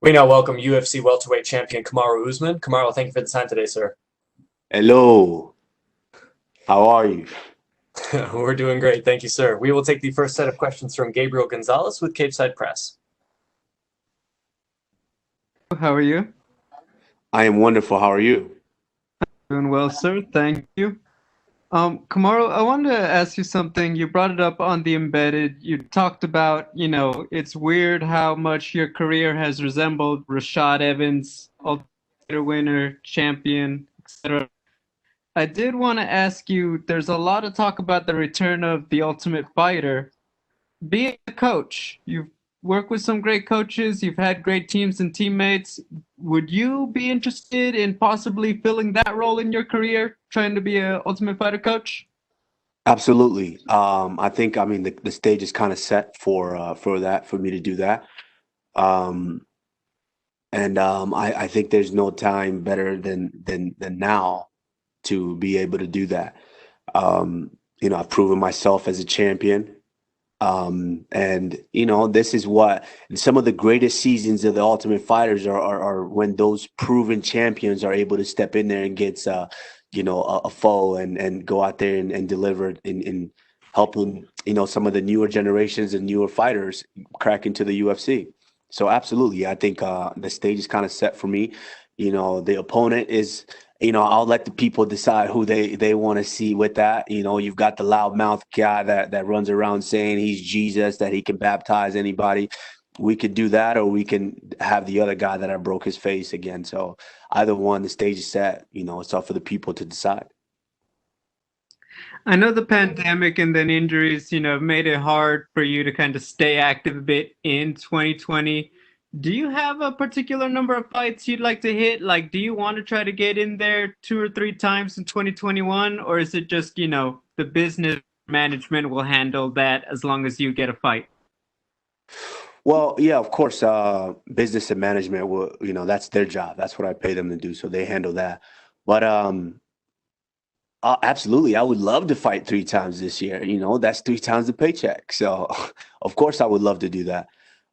We now welcome UFC welterweight champion Kamaru Usman. Kamaru, thank you for the time today, sir. Hello, how are you? We're doing great, thank you, sir. We will take the first set of questions from Gabriel Gonzalez with Capeside Press. How are you? I am wonderful. How are you? Doing well, sir. Thank you. Kamaru, I wanted to ask you something. You brought it up on the embedded. You talked about, it's weird how much your career has resembled Rashad Evans, Ultimate Fighter winner, champion, etc. I did want to ask you, there's a lot of talk about the return of the Ultimate Fighter. Being a coach, you've worked with some great coaches, you've had great teams and teammates. Would you be interested in possibly filling that role in your career, trying to be a Ultimate Fighter coach? Absolutely. I mean the stage is kind of set for me to do that. Um, and I think there's no time better than now to be able to do that. I've proven myself as a champion. And this is what some of the greatest seasons of the Ultimate Fighters are when those proven champions are able to step in there and get a foe and go out there and deliver in helping some of the newer generations and newer fighters crack into the UFC. So absolutely, I think the stage is kind of set for me. The opponent is I'll let the people decide who they want to see with that. You've got the loudmouth guy that runs around saying he's Jesus, that he can baptize anybody. We could do that, or we can have the other guy that I broke his face again. So either one, the stage is set. It's up for the people to decide. I know the pandemic and then injuries, made it hard for you to kind of stay active a bit in 2020. Do you have a particular number of fights you'd like to hit? Like, do you want to try to get in there two or three times in 2021? Or is it just, the business management will handle that as long as you get a fight? Well, yeah, of course, business and management will, that's their job. That's what I pay them to do. So they handle that. But absolutely. I would love to fight three times this year. That's three times the paycheck. So, of course, I would love to do that.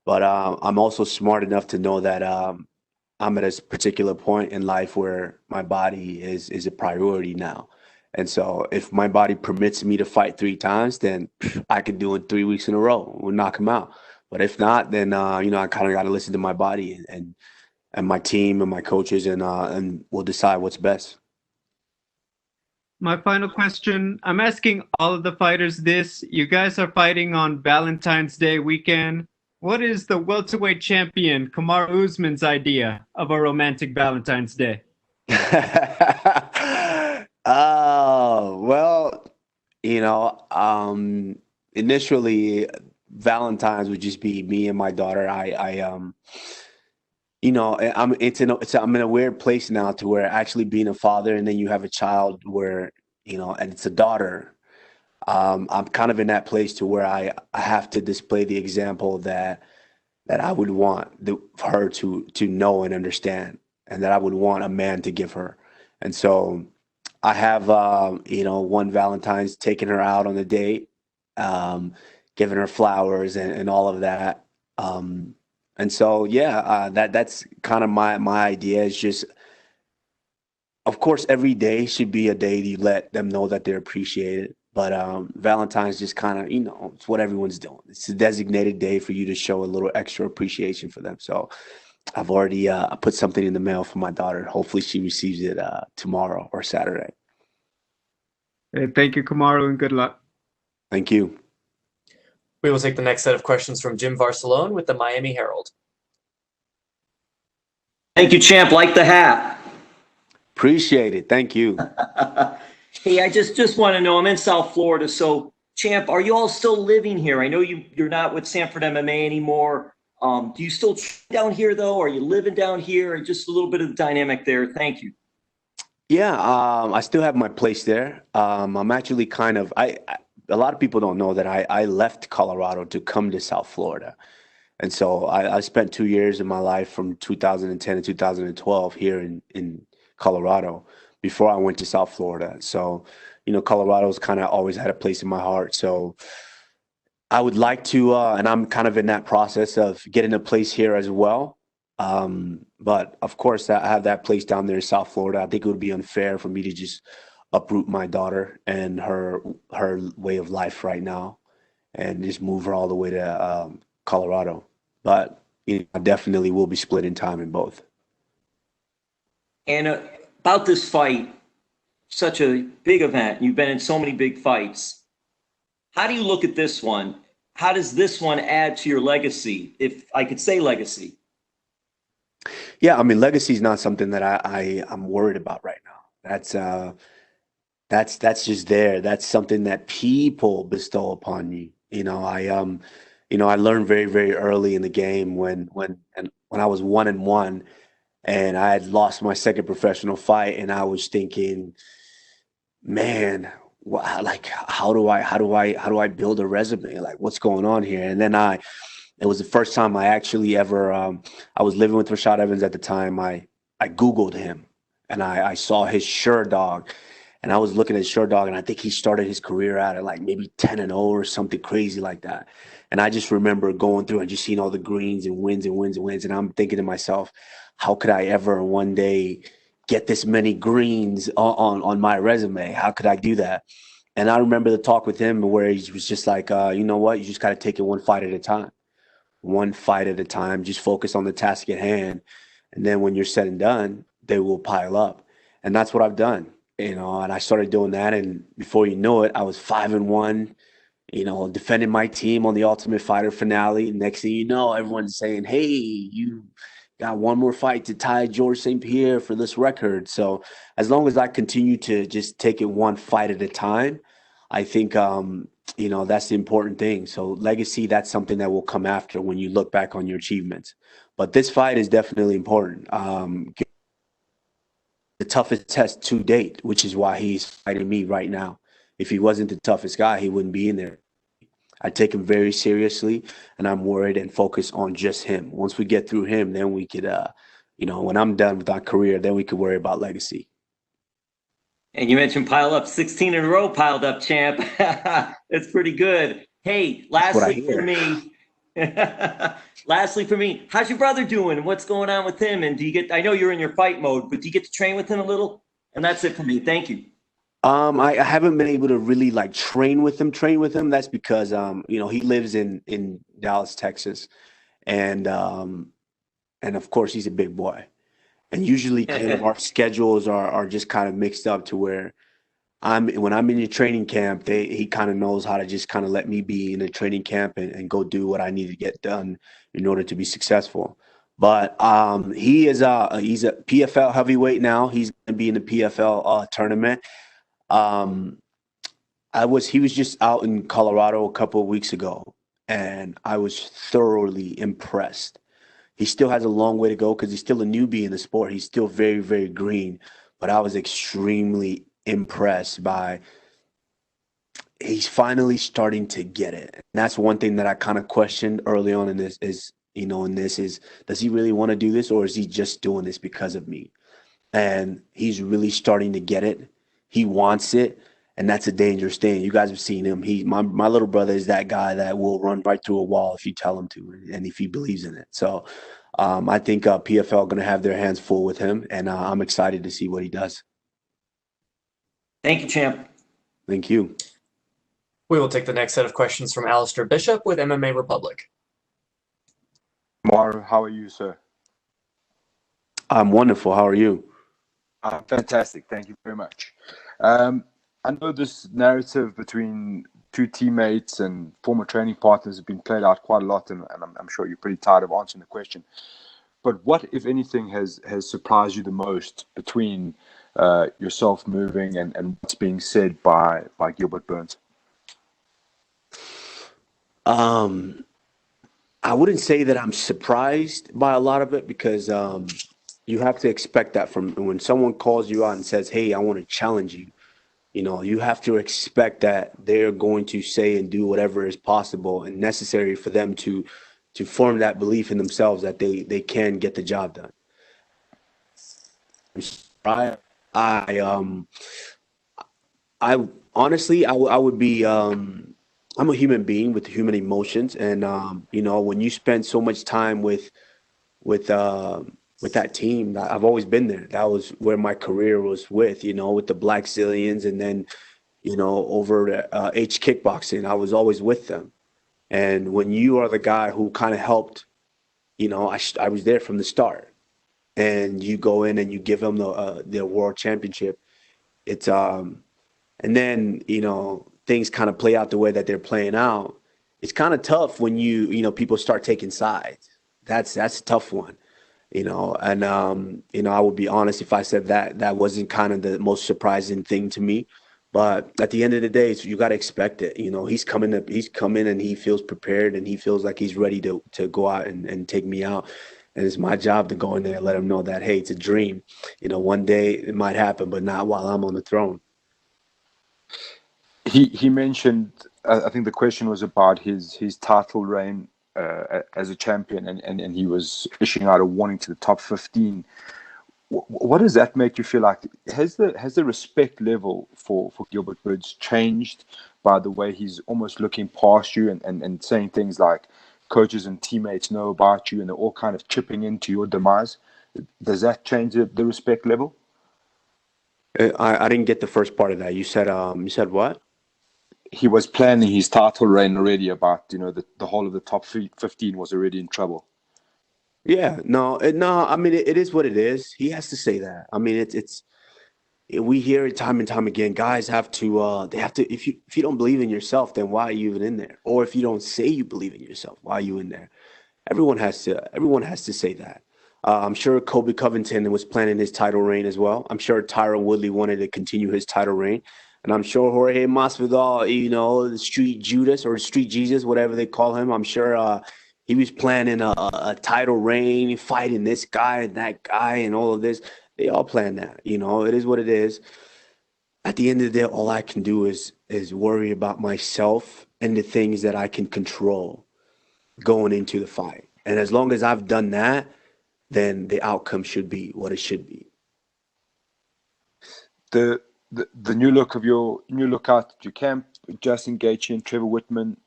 But I'm also smart enough to know that I'm at a particular point in life where my body is a priority now. And so, if my body permits me to fight three times, then I can do it 3 weeks in a row. We'll knock him out. But if not, then I kind of got to listen to my body and my team and my coaches, and we'll decide what's best. My final question, I'm asking all of the fighters this. You guys are fighting on Valentine's Day weekend. What is the welterweight champion, Kamaru Usman's idea of a romantic Valentine's Day? Oh, well, initially Valentine's would just be me and my daughter. I'm in a weird place now to where actually being a father and then you have a child where, and it's a daughter. I'm kind of in that place to where I have to display the example that I would want her to know and understand, and that I would want a man to give her. And so I have, one Valentine's taking her out on a date, um, giving her flowers and all of that. And so, yeah, that's kind of my idea. Is just, of course, every day should be a day you let them know that they're appreciated. But Valentine's just kind of, it's what everyone's doing. It's a designated day for you to show a little extra appreciation for them. So I've already put something in the mail for my daughter. Hopefully, she receives it tomorrow or Saturday. Hey, thank you, Kamaru, and good luck. Thank you. We will take the next set of questions from Jim Varsalone with the Miami Herald. Thank you, champ. Like the hat. Appreciate it. Thank you. Hey, I just want to know. I'm in South Florida, so champ, are you all still living here? I know you're not with Sanford MMA anymore. Do you still down here though? Are you living down here? Just a little bit of the dynamic there. Thank you. Yeah, I still have my place there. I'm actually a lot of people don't know that I left Colorado to come to South Florida. And so I spent 2 years of my life from 2010 to 2012 here in Colorado before I went to South Florida. So, Colorado's kind of always had a place in my heart. So I would like to, and I'm kind of in that process of getting a place here as well. But of course, I have that place down there in South Florida. I think it would be unfair for me to just uproot my daughter and her way of life right now and just move her all the way to Colorado. But I definitely will be splitting time in both. And about this fight, such a big event. You've been in so many big fights. How do you look at this one? How does this one add to your legacy, if I could say legacy? Yeah, I mean, legacy is not something that I'm worried about right now. That's just there. That's something that people bestow upon me. I learned very, very early in the game when I was 1-1 and I had lost my second professional fight, and I was thinking, man, like how do I build a resume? Like, what's going on here? And then it was the first time I actually ever I was living with Rashad Evans at the time. I Googled him and I saw his Dog, and I was looking at Dog, and I think he started his career out at like maybe 10-0 or something crazy like that. And I just remember going through and just seeing all the greens and wins and wins and wins. And I'm thinking to myself, how could I ever one day get this many greens on my resume? How could I do that? And I remember the talk with him where he was just like, you know what? You just got to take it one fight at a time. One fight at a time. Just focus on the task at hand. And then when you're said and done, they will pile up. And that's what I've done, and I started doing that. And before you know it, I was 5-1, defending my team on the Ultimate Fighter finale. Next thing you know, everyone's saying, hey, you got one more fight to tie George St. Pierre for this record. So as long as I continue to just take it one fight at a time, I think, that's the important thing. So legacy, that's something that will come after when you look back on your achievements. But this fight is definitely important. The toughest test to date, which is why he's fighting me right now. If he wasn't the toughest guy, he wouldn't be in there. I take him very seriously, and I'm worried and focused on just him. Once we get through him, then we could, when I'm done with my career, then we could worry about legacy. And you mentioned pile up, 16 in a row piled up, champ. That's pretty good. Hey, lastly for me, how's your brother doing? What's going on with him? And I know you're in your fight mode, but do you get to train with him a little? And that's it for me. Thank you. I haven't been able to really like train with him. That's because he lives in Dallas, Texas, and of course he's a big boy. And usually kind of our schedules are just kind of mixed up to where when I'm in the training camp, he kind of knows how to just kind of let me be in the training camp and go do what I need to get done in order to be successful. But he's a PFL heavyweight now. He's going to be in the PFL tournament. Um, he was just out in Colorado a couple of weeks ago, and I was thoroughly impressed. He still has a long way to go because he's still a newbie in the sport. He's still very, very green, but I was extremely impressed by he's finally starting to get it. And that's one thing that I kind of questioned early on in this is, does he really want to do this, or is he just doing this because of me? And he's really starting to get it. He wants it, and that's a dangerous thing. You guys have seen him. My little brother is that guy that will run right through a wall if you tell him to, and if he believes in it. So I think PFL going to have their hands full with him, and I'm excited to see what he does. Thank you, champ. Thank you. We will take the next set of questions from Alistair Bishop with MMA Republic. Kamaru, how are you, sir? I'm wonderful. How are you? Fantastic. Thank you very much. I know this narrative between two teammates and former training partners has been played out quite a lot, and I'm sure you're pretty tired of answering the question. But what, if anything, has surprised you the most between yourself moving and what's being said by Gilbert Burns? I wouldn't say that I'm surprised by a lot of it because you have to expect that from when someone calls you out and says, hey, I want to challenge you. You have to expect that they're going to say and do whatever is possible and necessary for them to form that belief in themselves that they can get the job done. I honestly, I would be. I'm a human being with human emotions, and when you spend so much time with with that team. I've always been there. That was where my career was with, with the Black Zillions, and then, over at H Kickboxing. I was always with them. And when you are the guy who kind of helped, I was there from the start, and you go in and you give them the world championship. It's and then things kind of play out the way that they're playing out. It's kind of tough when people start taking sides. That's a tough one. And I would be honest if I said that wasn't kind of the most surprising thing to me. But at the end of the day, you got to expect it. He's coming and he feels prepared and he feels like he's ready to go out and take me out. And it's my job to go in there and let him know that, hey, it's a dream. One day it might happen, but not while I'm on the throne. He mentioned, I think the question was about his title reign as a champion, and he was issuing out a warning to the top 15. What does that make you feel like? Has the respect level for Gilbert Burns changed by the way he's almost looking past you and saying things like coaches and teammates know about you and they're all kind of chipping into your demise? Does that change the respect level? I didn't get the first part of that. You said what? He was planning his title reign already about, the whole of the top 15 was already in trouble. Yeah, no. I mean, it is what it is. He has to say that. I mean, it's we hear it time and time again. Guys have to they have to. If you don't believe in yourself, then why are you even in there? Or if you don't say you believe in yourself, why are you in there? Everyone has to say that. I'm sure Kobe Covington was planning his title reign as well. I'm sure Tyron Woodley wanted to continue his title reign, and I'm sure Jorge Masvidal, the Street Judas or Street Jesus, whatever they call him. I'm sure he was planning a title reign, fighting this guy and that guy, and all of this. They all plan that. It is what it is. At the end of the day, all I can do is worry about myself and the things that I can control going into the fight. And as long as I've done that, then the outcome should be what it should be. The new look out at your camp, Justin Gaethje and Trevor Whitman.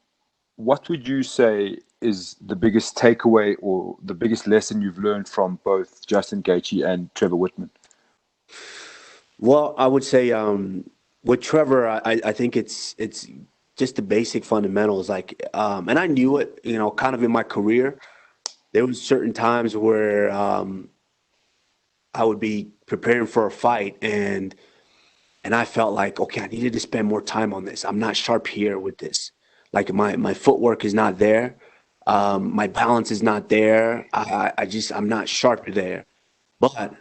What would you say is the biggest takeaway or the biggest lesson you've learned from both Justin Gaethje and Trevor Whitman? Well, I would say with Trevor, I think it's just the basic fundamentals. Like, and I knew it, kind of in my career. There was certain times where I would be preparing for a fight and I felt like, okay, I needed to spend more time on this. I'm not sharp here with this. Like my footwork is not there. My balance is not there. I'm not sharp there. But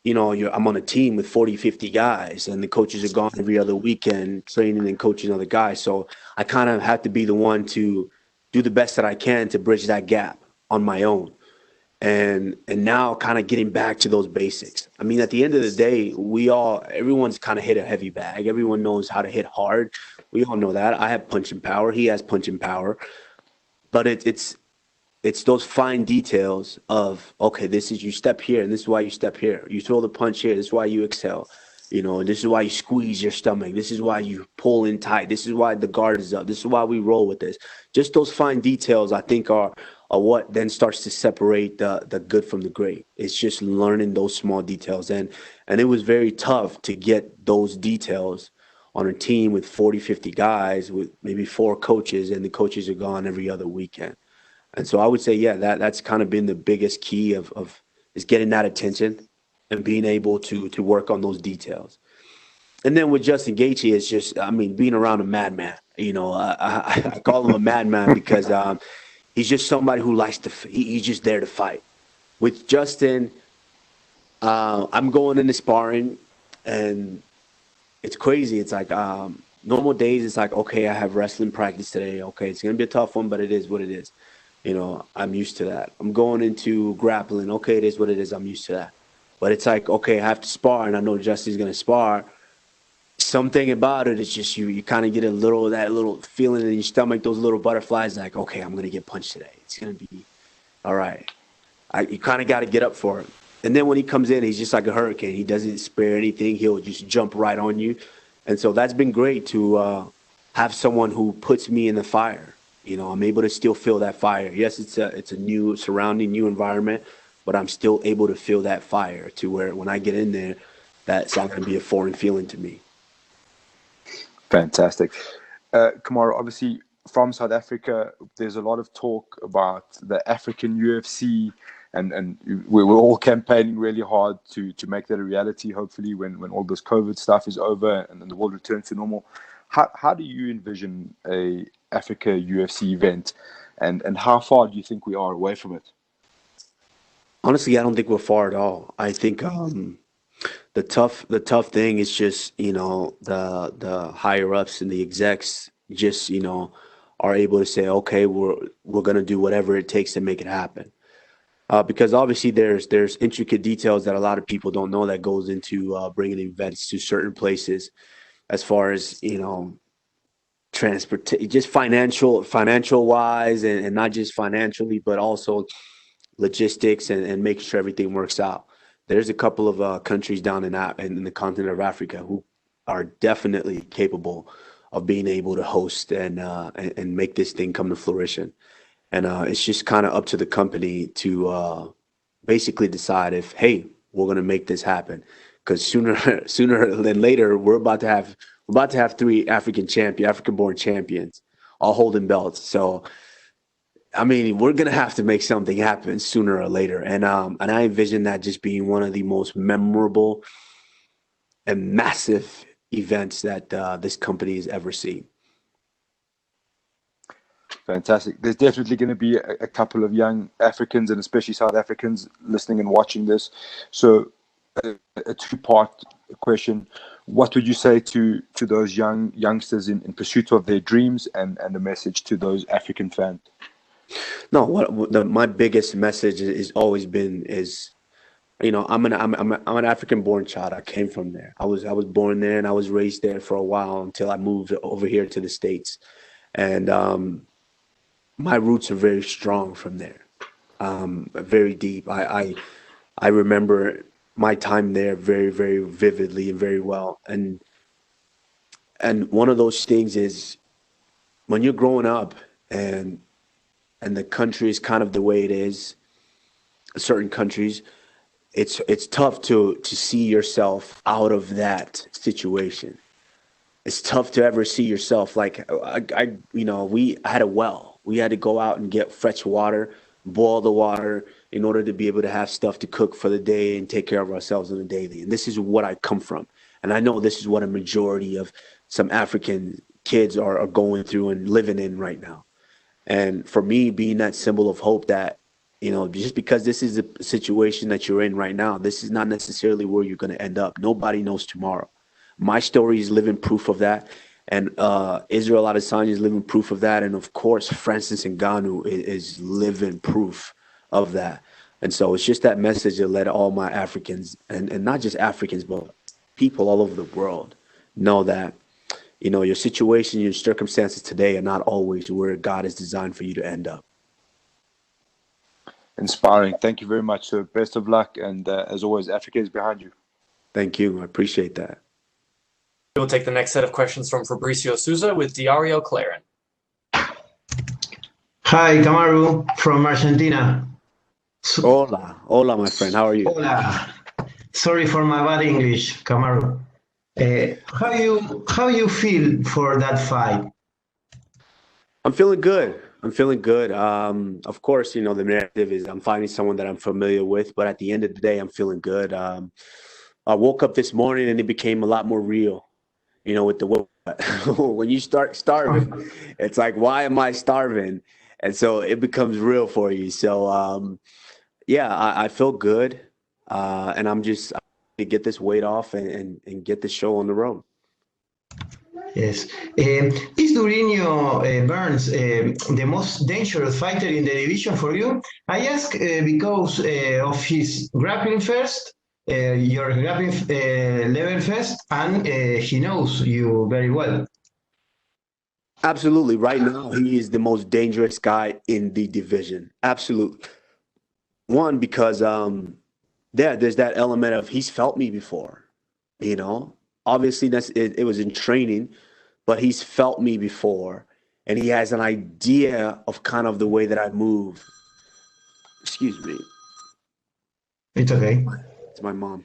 I'm on a team with 40, 50 guys, and the coaches are gone every other weekend training and coaching other guys. So I kind of have to be the one to do the best that I can to bridge that gap on my own. And now kind of getting back to those basics. I mean, at the end of the day, everyone's kind of hit a heavy bag. Everyone knows how to hit hard. We all know that. I have punching power. He has punching power. But it's those fine details of, okay, this is you step here, and this is why you step here. You throw the punch here, this is why you exhale. And this is why you squeeze your stomach. This is why you pull in tight. This is why the guard is up. This is why we roll with this. Just those fine details, I think, are what then starts to separate the good from the great. It's just learning those small details. And it was very tough to get those details on a team with 40, 50 guys with maybe 4 coaches, and the coaches are gone every other weekend. And so I would say, yeah, that's kind of been the biggest key of is getting that attention and being able to work on those details. And then with Justin Gaethje, it's just, I mean, being around a madman. I call him a madman because he's just somebody who likes he's just there to fight. With Justin, I'm going into sparring, and it's crazy. It's like normal days, it's like, okay, I have wrestling practice today. Okay, it's going to be a tough one, but it is what it is. I'm used to that. I'm going into grappling. Okay, it is what it is. I'm used to that. But it's like, okay, I have to spar, and I know Justin's going to spar. Something about it is just you kind of get that little feeling in your stomach, those little butterflies, like, okay, I'm going to get punched today. It's going to be all right. You kind of got to get up for it. And then when he comes in, he's just like a hurricane. He doesn't spare anything. He'll just jump right on you. And so that's been great to have someone who puts me in the fire. I'm able to still feel that fire. Yes, it's a new surrounding, new environment, but I'm still able to feel that fire to where when I get in there, that's not going to be a foreign feeling to me. Fantastic. Kamaru, obviously from South Africa, there's a lot of talk about the African UFC, and we're all campaigning really hard to make that a reality, hopefully, when all this COVID stuff is over and then the world returns to normal. How do you envision a Africa UFC event, and how far do you think we are away from it? Honestly, I don't think we're far at all. I think the tough thing is just, the higher ups and the execs just, are able to say, okay, we're gonna do whatever it takes to make it happen. Because obviously there's intricate details that a lot of people don't know that goes into bringing events to certain places, as far as transport, just financial wise, and not just financially, but also logistics, and making sure everything works out. There's a couple of countries down in the continent of Africa who are definitely capable of being able to host and make this thing come to fruition. And it's just kind of up to the company to basically decide if, hey, we're going to make this happen. Because sooner than later, we're about to have three African-born champions, all holding belts. So I mean, we're gonna have to make something happen sooner or later, and I envision that just being one of the most memorable and massive events that this company has ever seen. Fantastic. There's definitely going to be a couple of young Africans and especially South Africans listening and watching this. So, a two-part question: what would you say to those youngsters in pursuit of their dreams, and a message to those African fans? No, my biggest message is always been is, I'm an African-born child. I came from there. I was born there and I was raised there for a while until I moved over here to the States, and my roots are very strong from there, very deep. I remember my time there very, very vividly and very well. And one of those things is when you're growing up and the country is kind of the way it is, certain countries, it's tough to see yourself out of that situation. It's tough to ever see yourself like we had a well. We had to go out and get fresh water, boil the water in order to be able to have stuff to cook for the day and take care of ourselves on a daily. And this is what I come from. And I know this is what a majority of some African kids are going through and living in right now. And for me, being that symbol of hope that, just because this is a situation that you're in right now, this is not necessarily where you're going to end up. Nobody knows tomorrow. My story is living proof of that. And Israel Adesanya is living proof of that. And of course, Francis Ngannou is living proof of that. And so it's just that message to let all my Africans, and not just Africans, but people all over the world know that, your situation, your circumstances today are not always where God has designed for you to end up. Inspiring. Thank you very much. So best of luck. And as always, Africa is behind you. Thank you. I appreciate that. We'll take the next set of questions from Fabricio Souza with Diario Claren. Hi, Kamaru from Argentina. Hola, my friend. How are you? Hola. Sorry for my bad English, Kamaru. How you feel for that fight? I'm feeling good. Of course, the narrative is I'm finding someone that I'm familiar with, but at the end of the day, I'm feeling good. I woke up this morning and it became a lot more real, with the when you start starving, it's like, why am I starving? And so it becomes real for you. So, yeah, I feel good. And I'm just to get this weight off and get the show on the road. Yes. Is Durinho Burns the most dangerous fighter in the division for you? I ask because of his grappling first, your grappling level first, and he knows you very well. Absolutely. Right now, he is the most dangerous guy in the division. Absolutely. One, because there's that element of he's felt me before, Obviously, it was in training, but he's felt me before, and he has an idea of kind of the way that I move. Excuse me. It's okay. It's my mom.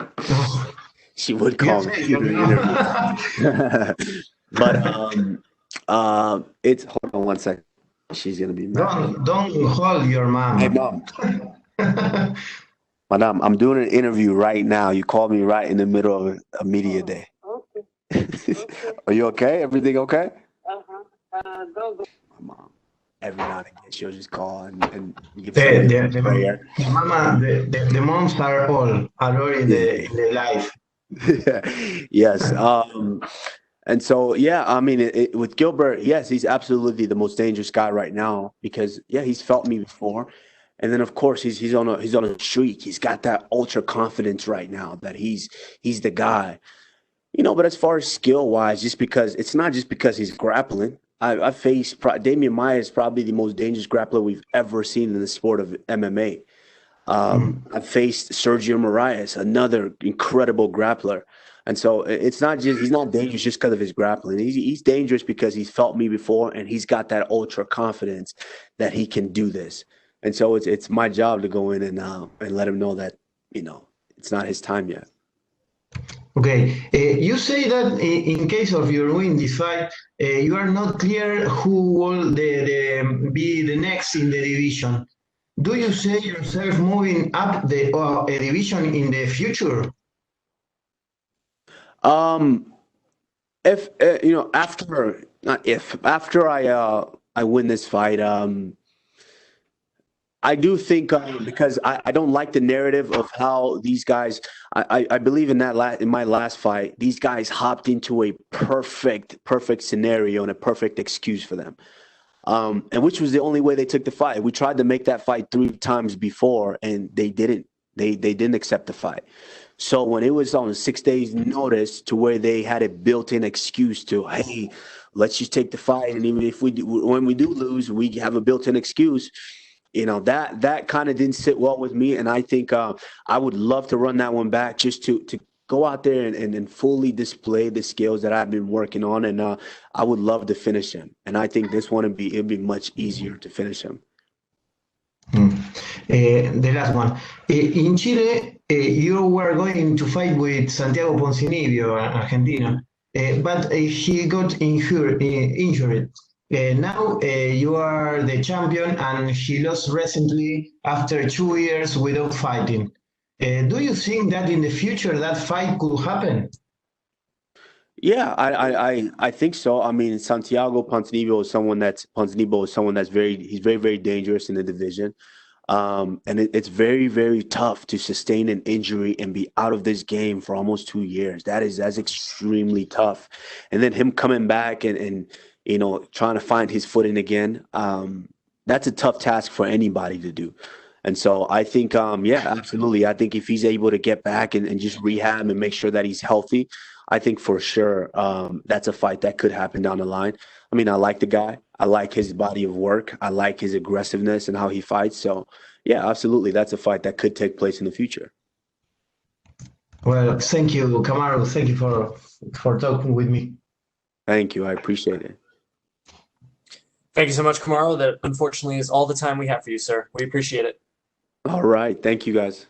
Oh, She would you call me say to your do mom. interviews. But it's hold on one second. She's gonna be mad. Don't hold your Hey mom. mom, madam, I'm doing an interview right now. You called me right in the middle of a media day. Are you okay? Everything okay? My mom, every now and again, she'll just call and give The, some the, little the, prayer. the mama, the moms are all already in the life. Yes. And so, yeah, I mean, with Gilbert, yes, he's absolutely the most dangerous guy right now because, yeah, he's felt me before, and then of course he's on a streak. He's got that ultra confidence right now that he's the guy. But as far as skill wise, it's not just because he's grappling. I faced Damian Maia is probably the most dangerous grappler we've ever seen in the sport of MMA. Mm. I've faced Sergio Moraes, another incredible grappler. And so it's not just he's not dangerous just because of his grappling. He's dangerous because he's felt me before and he's got that ultra confidence that he can do this. And so it's my job to go in and let him know that it's not his time yet. Okay, you say that in case of your win this fight, you are not clear who will be the next in the division. Do you see yourself moving up the a division in the future? Um, if after not if after I win this fight, I do think because I don't like the narrative of how these guys. I believe in in my last fight, these guys hopped into a perfect scenario and a perfect excuse for them. And which was the only way they took the fight. We tried to make that fight 3 times before, and they didn't. They didn't accept the fight. So when it was on 6 days' notice, to where they had a built-in excuse to, hey, let's just take the fight, and even if when we do lose, we have a built-in excuse. That kind of didn't sit well with me, and I think I would love to run that one back just to go out there and fully display the skills that I've been working on, and I would love to finish him. And I think this one it'd be much easier to finish him. Hmm. The last one. In Chile, you were going to fight with Santiago Poncinibio, Argentina, but he got injured. Now you are the champion, and he lost recently after 2 years without fighting. Do you think that in the future that fight could happen? Yeah, I think so. I mean, Ponzinibbio is someone that's he's very, very dangerous in the division. And it's very, very tough to sustain an injury and be out of this game for almost 2 years. That's extremely tough. And then him coming back and trying to find his footing again. That's a tough task for anybody to do. And so I think, yeah, absolutely. I think if he's able to get back and just rehab and make sure that he's healthy, I think for sure that's a fight that could happen down the line. I mean, I like the guy. I like his body of work. I like his aggressiveness and how he fights. So, yeah, absolutely. That's a fight that could take place in the future. Well, thank you, Kamaru. Thank you for talking with me. Thank you. I appreciate it. Thank you so much, Kamaru. That unfortunately is all the time we have for you, sir. We appreciate it. All right. Thank you, guys.